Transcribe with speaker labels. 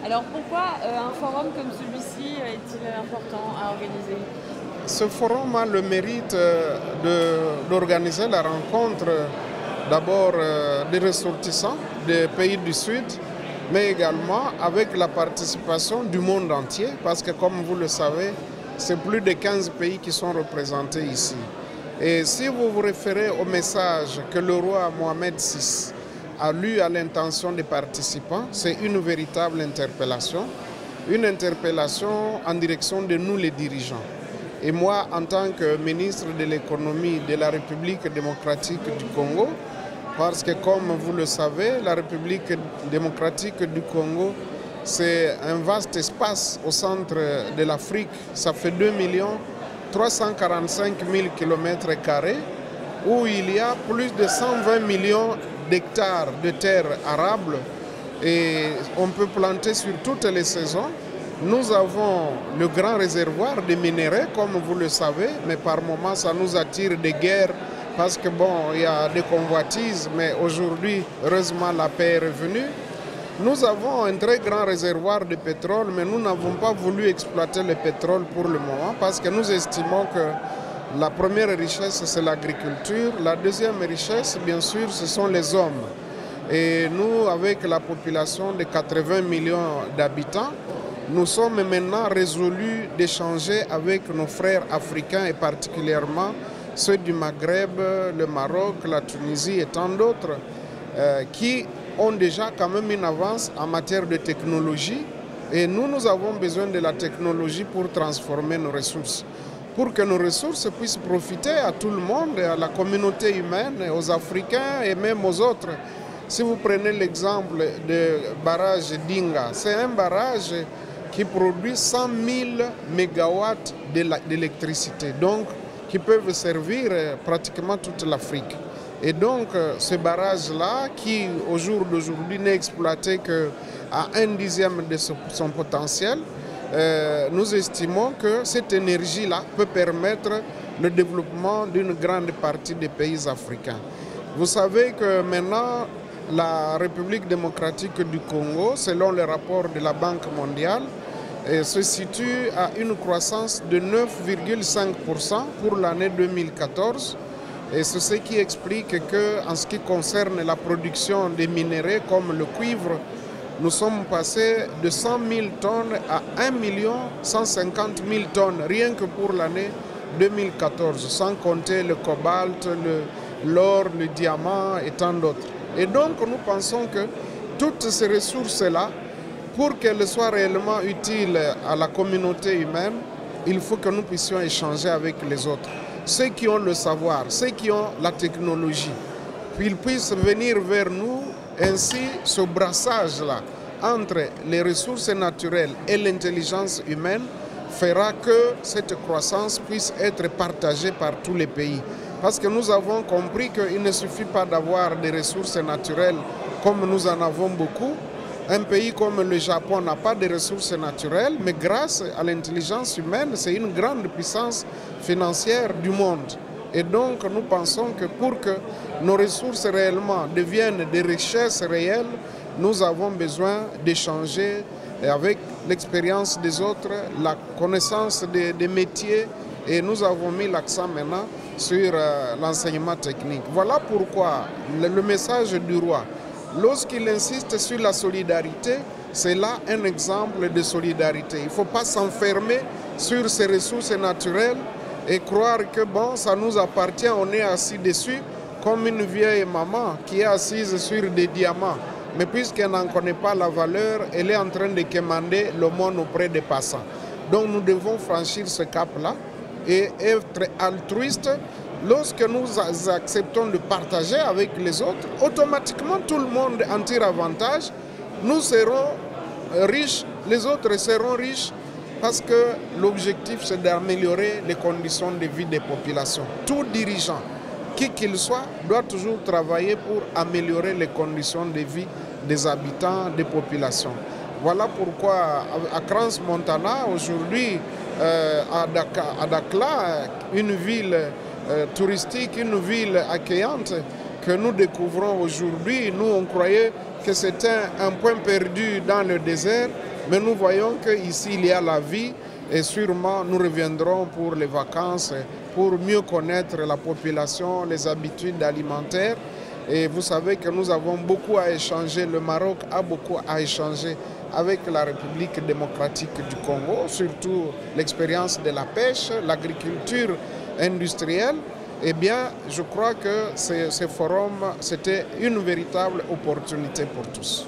Speaker 1: Alors pourquoi un forum comme celui-ci est-il important à organiser?
Speaker 2: Ce forum a le mérite d'organiser la rencontre d'abord des ressortissants des pays du Sud, mais également avec la participation du monde entier, parce que comme vous le savez, c'est plus de 15 pays qui sont représentés ici. Et si vous vous référez au message que le roi Mohamed VI a lu à l'intention des participants, c'est une véritable interpellation en direction de nous les dirigeants. Et moi, en tant que ministre de l'économie de la République démocratique du Congo, parce que comme vous le savez, la République démocratique du Congo, c'est un vaste espace au centre de l'Afrique. Ça fait 2 345 000 km² où il y a plus de 120 millions d'hectares de terres arables et on peut planter sur toutes les saisons. Nous avons le grand réservoir de minerais, comme vous le savez, mais par moments ça nous attire des guerres parce que bon, il y a des convoitises, mais aujourd'hui, heureusement, la paix est revenue. Nous avons un très grand réservoir de pétrole, mais nous n'avons pas voulu exploiter le pétrole pour le moment parce que nous estimons que la première richesse, c'est l'agriculture. La deuxième richesse, bien sûr, ce sont les hommes. Et nous, avec la population de 80 millions d'habitants, nous sommes maintenant résolus d'échanger avec nos frères africains et particulièrement ceux du Maghreb, le Maroc, la Tunisie et tant d'autres qui ont déjà quand même une avance en matière de technologie. Et nous avons besoin de la technologie pour transformer nos ressources. Pour que nos ressources puissent profiter à tout le monde, à la communauté humaine, aux Africains et même aux autres. Si vous prenez l'exemple du barrage d'Inga, c'est un barrage qui produit 100 000 mégawatts d'électricité, donc qui peuvent servir pratiquement toute l'Afrique. Et donc ce barrage-là, qui au jour d'aujourd'hui n'est exploité qu'à 1/10 de son potentiel, nous estimons que cette énergie-là peut permettre le développement d'une grande partie des pays africains. Vous savez que maintenant, la République démocratique du Congo, selon le rapport de la Banque mondiale, se situe à une croissance de 9,5% pour l'année 2014. Et c'est ce qui explique qu'en ce qui concerne la production des minéraux comme le cuivre, nous sommes passés de 100 000 tonnes à 1 150 000 tonnes, rien que pour l'année 2014, sans compter le cobalt, l'or, le diamant et tant d'autres. Et donc nous pensons que toutes ces ressources-là, pour qu'elles soient réellement utiles à la communauté humaine, il faut que nous puissions échanger avec les autres. Ceux qui ont le savoir, ceux qui ont la technologie, qu'ils puissent venir vers nous. Ainsi, ce brassage-là entre les ressources naturelles et l'intelligence humaine fera que cette croissance puisse être partagée par tous les pays. Parce que nous avons compris qu'il ne suffit pas d'avoir des ressources naturelles comme nous en avons beaucoup. Un pays comme le Japon n'a pas de ressources naturelles, mais grâce à l'intelligence humaine, c'est une grande puissance financière du monde. Et donc, nous pensons que pour que nos ressources réellement deviennent des richesses réelles, nous avons besoin d'échanger avec l'expérience des autres, la connaissance des métiers, et nous avons mis l'accent maintenant sur l'enseignement technique. Voilà pourquoi le message du roi, lorsqu'il insiste sur la solidarité, c'est là un exemple de solidarité. Il ne faut pas s'enfermer sur ces ressources naturelles et croire que bon, ça nous appartient, on est assis dessus comme une vieille maman qui est assise sur des diamants. Mais puisqu'elle n'en connaît pas la valeur, elle est en train de quémander l'aumône auprès des passants. Donc nous devons franchir ce cap-là et être altruistes. Lorsque nous acceptons de partager avec les autres, automatiquement tout le monde en tire avantage. Nous serons riches, les autres seront riches parce que l'objectif c'est d'améliorer les conditions de vie des populations. Tout dirigeant, qui qu'il soit, doit toujours travailler pour améliorer les conditions de vie des habitants, des populations. Voilà pourquoi à Crans-Montana, aujourd'hui, à Dakhla, une ville touristique, une ville accueillante que nous découvrons aujourd'hui. Nous, on croyait que c'était un point perdu dans le désert, Mais nous voyons qu'ici, il y a la vie et sûrement nous reviendrons pour les vacances pour mieux connaître la population, les habitudes alimentaires. Et vous savez que nous avons beaucoup à échanger, le Maroc a beaucoup à échanger avec la République démocratique du Congo, surtout l'expérience de la pêche, l'agriculture industrielle. Eh bien, je crois que ce forum, c'était une véritable opportunité pour tous.